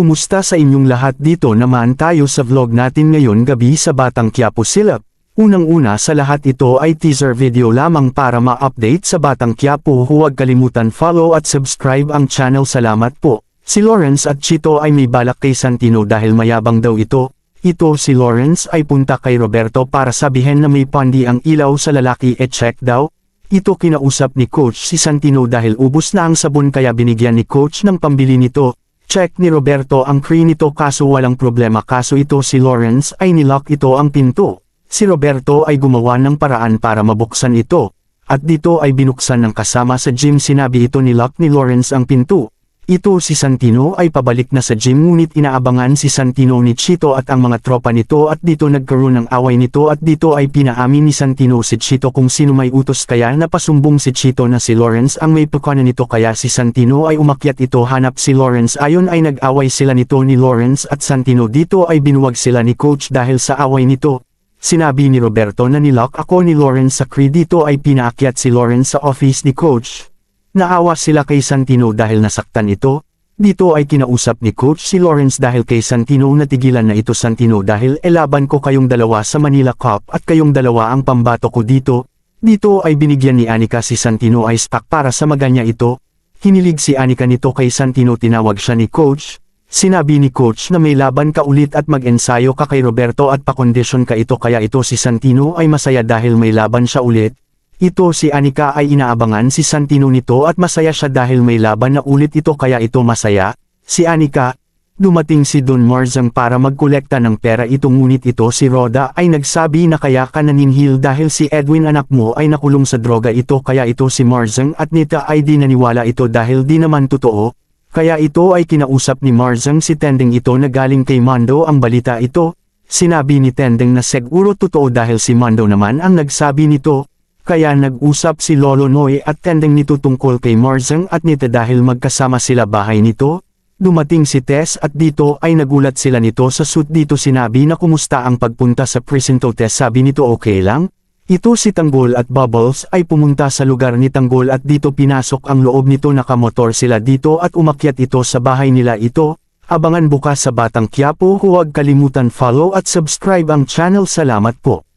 Kumusta sa inyong lahat? Dito naman tayo sa vlog natin ngayon gabi sa Batang Quiapo Silip. Unang-una sa lahat ito ay teaser video lamang para ma-update sa Batang Quiapo. Huwag kalimutan follow at subscribe ang channel. Salamat po. Si Lawrence at Chito ay may balak kay Santino dahil mayabang daw ito. Si Lawrence ay punta kay Roberto para sabihin na may pandi ang ilaw sa lalaki check daw. Kinausap ni Coach si Santino dahil ubos na ang sabon kaya binigyan ni Coach ng pambili nito. Check ni Roberto ang key nito kaso walang problema kaso si Lawrence ay nilock ito ang pinto. Si Roberto ay gumawa ng paraan para mabuksan ito. At dito ay binuksan ng kasama sa gym. Sinabi ito nilock ni Lawrence ang pinto. Si Santino ay pabalik na sa gym ngunit inaabangan si Santino ni Chito at ang mga tropa nito at dito nagkaroon ng away nito at dito ay pinaamin ni Santino si Chito kung sino may utos kaya napasumbong si Chito na si Lawrence ang may pagkunan nito kaya si Santino ay umakyat hanap si Lawrence. Ayon ay nag-away sila nito ni Lawrence at Santino dito ay binuwag sila ni Coach dahil sa away nito. Sinabi ni Roberto na nilock ako ni Lawrence sa crib. Dito ay pinaakyat si Lawrence sa office ni Coach. Naawa sila kay Santino dahil nasaktan ito. Dito ay kinausap ni Coach si Lawrence dahil kay Santino natigilan na ito. Santino dahil laban ko kayong dalawa sa Manila Cup at kayong dalawa ang pambato ko dito. Dito ay binigyan ni Anika si Santino ice pack para sa maganya ito. Hinilig si Anika nito kay Santino. Tinawag siya ni Coach. Sinabi ni Coach na may laban ka ulit at mag-ensayo ka kay Roberto at pakondisyon ka ito kaya si Santino ay masaya dahil may laban siya ulit. Si Anika ay inaabangan si Santino nito at masaya siya dahil may laban na ulit ito kaya masaya. Si Anika, dumating si Don Marzang para magkolekta ng pera ngunit si Roda ay nagsabi na kaya ka naninhil dahil si Edwin anak mo ay nakulong sa droga kaya si Marzang at Nita ay di naniwala dahil di naman totoo. Kaya ay kinausap ni Marzang si Tendeng na galing kay Mando ang balita Sinabi ni Tendeng na siguro totoo dahil si Mando naman ang nagsabi nito. Kaya nag-usap si Lolo Noy at Tendeng nito tungkol kay Marzang at Nita dahil magkasama sila bahay nito. Dumating si Tess at dito ay nagulat sila nito sa suit dito. Sinabi na kumusta ang pagpunta sa presinto. Tess sabi nito okay lang. Si Tanggol at Bubbles ay pumunta sa lugar ni Tanggol at dito pinasok ang loob nito. Nakamotor sila dito at umakyat sa bahay nila Abangan bukas sa Batang Quiapo. Huwag kalimutan follow at subscribe ang channel. Salamat po.